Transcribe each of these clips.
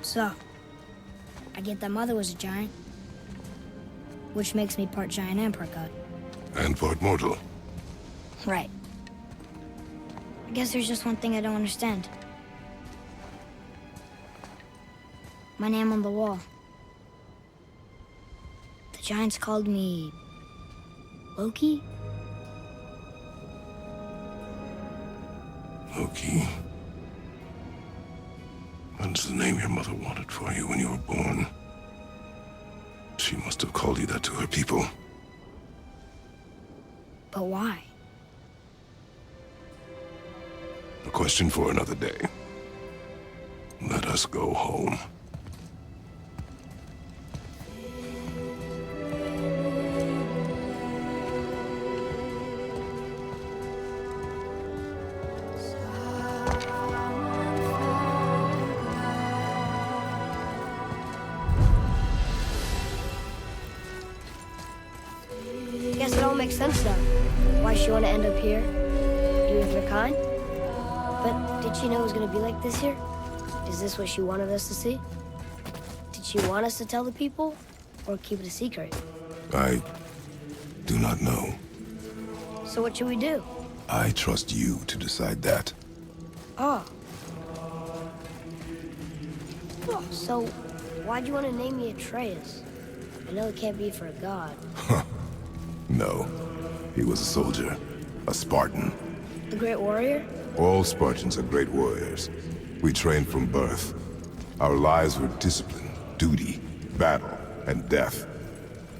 So, I get that Mother was a giant, which makes me part giant and part god. And part mortal. Right. I guess there's just one thing I don't understand. My name on the wall. The giants called me... Loki? Loki. That's the name your mother wanted for you when you were born. She must have called you that to her people. But why? A question for another day. Let us go home. Guess it all makes sense now. Why she want to end up here, be with her kind. But did she know it was going to be like this here? Is this what she wanted us to see? Did she want us to tell the people, or keep it a secret? I do not know. So what should we do? I trust you to decide that. Oh. So, why'd you want to name me Atreus? I know it can't be for a god. No. He was a soldier. A Spartan. A great warrior? All Spartans are great warriors. We trained from birth. Our lives were discipline, duty, battle, and death.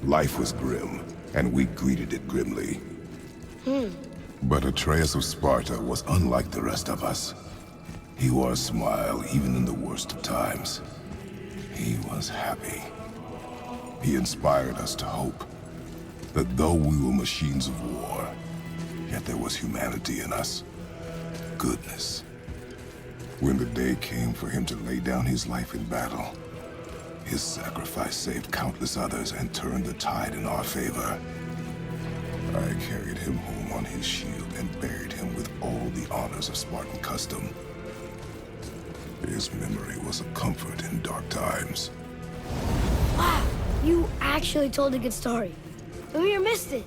Life was grim, and we greeted it grimly. But Atreus of Sparta was unlike the rest of us. He wore a smile even in the worst of times. He was happy. He inspired us to hope that though we were machines of war, yet there was humanity in us. Goodness. When the day came for him to lay down his life in battle, his sacrifice saved countless others and turned the tide in our favor. I carried him home on his shield and buried him with all the honors of Spartan custom. His memory was a comfort in dark times. Wow, you actually told a good story. Mimir missed it.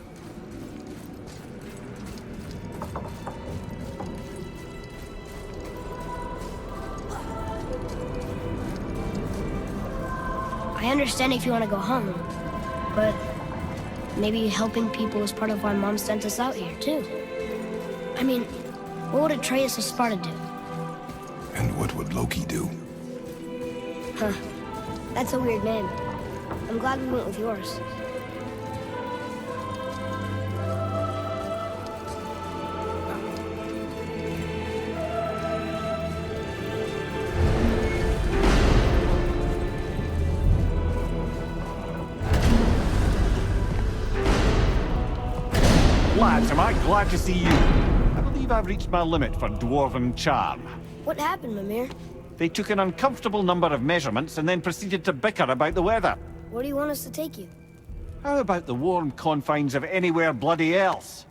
I understand if you want to go home, but maybe helping people is part of why Mom sent us out here, too. I mean, what would Atreus of Sparta do? And what would Loki do? Huh. That's a weird name. I'm glad we went with yours. Lads, am I glad to see you. I believe I've reached my limit for dwarven charm. What happened, Mimir? They took an uncomfortable number of measurements and then proceeded to bicker about the weather. Where do you want us to take you? How about the warm confines of anywhere bloody else?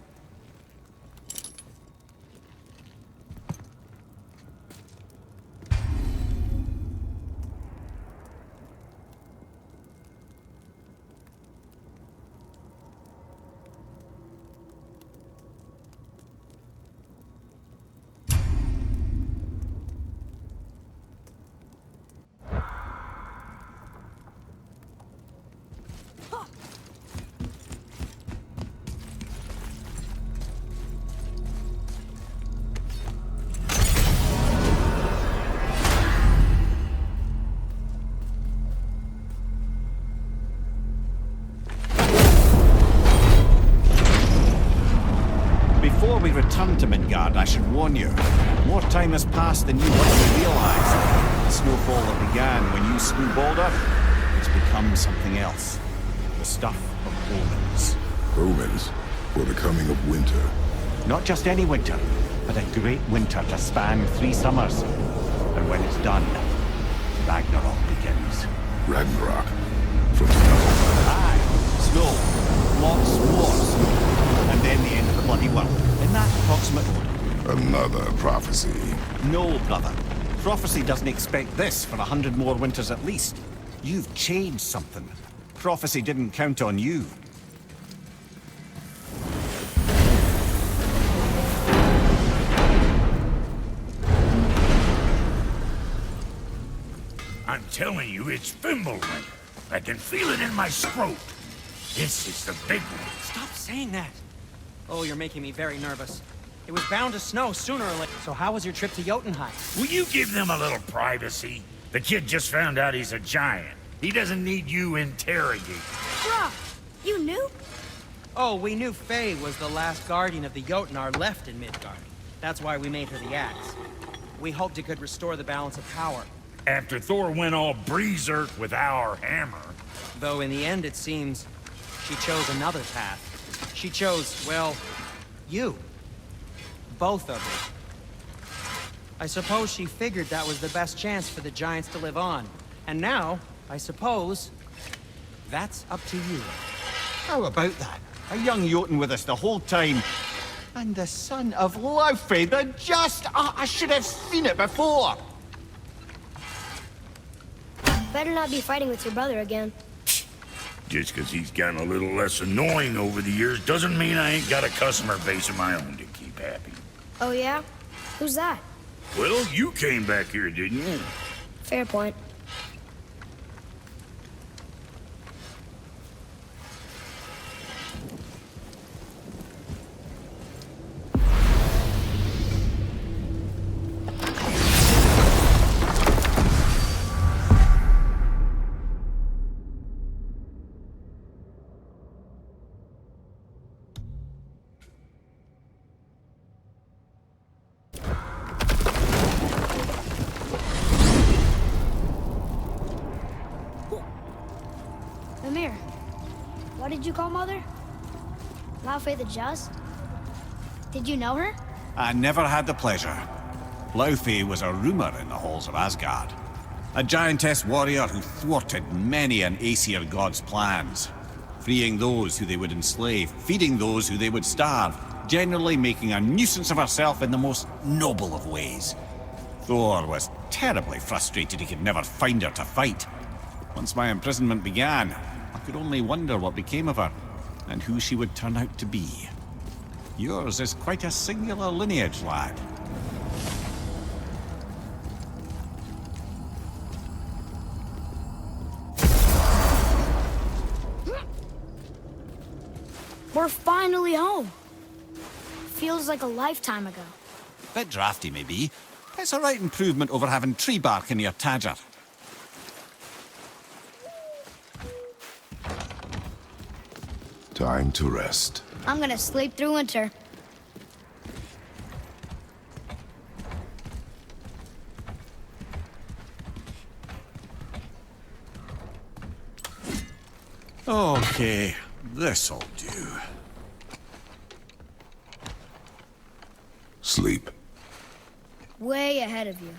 Before we return to Midgard, I should warn you. More time has passed than you likely realize. The snowfall that began when you slew Baldur has become something else. The stuff of omens. Omens for the coming of winter. Not just any winter, but a great winter to span 3 summers. And when it's done, Ragnarok begins. Ragnarok. From snow. Aye, snow. Lots more snow. And then the end of the bloody world. In that approximate order. Another prophecy. No, brother. Prophecy doesn't expect this for 100 more winters at least. You've changed something. Prophecy didn't count on you. I'm telling you, it's Fimbulwinter. I can feel it in my scrote. This is the big one. Stop saying that. Oh, you're making me very nervous. It was bound to snow sooner or later. So how was your trip to Jotunheim? Will you give them a little privacy? The kid just found out he's a giant. He doesn't need you interrogating. Bruh, you knew? Oh, we knew Faye was the last guardian of the Jotnar left in Midgard. That's why we made her the axe. We hoped it could restore the balance of power. After Thor went all berserk with our hammer. Though in the end, it seems, she chose another path. She chose, well, you. Both of you. I suppose she figured that was the best chance for the giants to live on. And now, I suppose, that's up to you. How about that? A young Jotun with us the whole time. And the son of Laufey, the just... I should have seen it before! Better not be fighting with your brother again. Just because he's gotten a little less annoying over the years doesn't mean I ain't got a customer base of my own to keep happy. Oh yeah? Who's that? Well, you came back here, didn't you? Fair point. Amir, what did you call Mother? Laufey the Just? Did you know her? I never had the pleasure. Laufey was a rumor in the halls of Asgard. A giantess warrior who thwarted many an Aesir god's plans. Freeing those who they would enslave, feeding those who they would starve, generally making a nuisance of herself in the most noble of ways. Thor was terribly frustrated he could never find her to fight. Once my imprisonment began, I could only wonder what became of her, and who she would turn out to be. Yours is quite a singular lineage, lad. We're finally home. Feels like a lifetime ago. Bit drafty, maybe. It's a right improvement over having tree bark in your tadger. Time to rest. I'm gonna sleep through winter. Okay, this'll do. Sleep. Way ahead of you.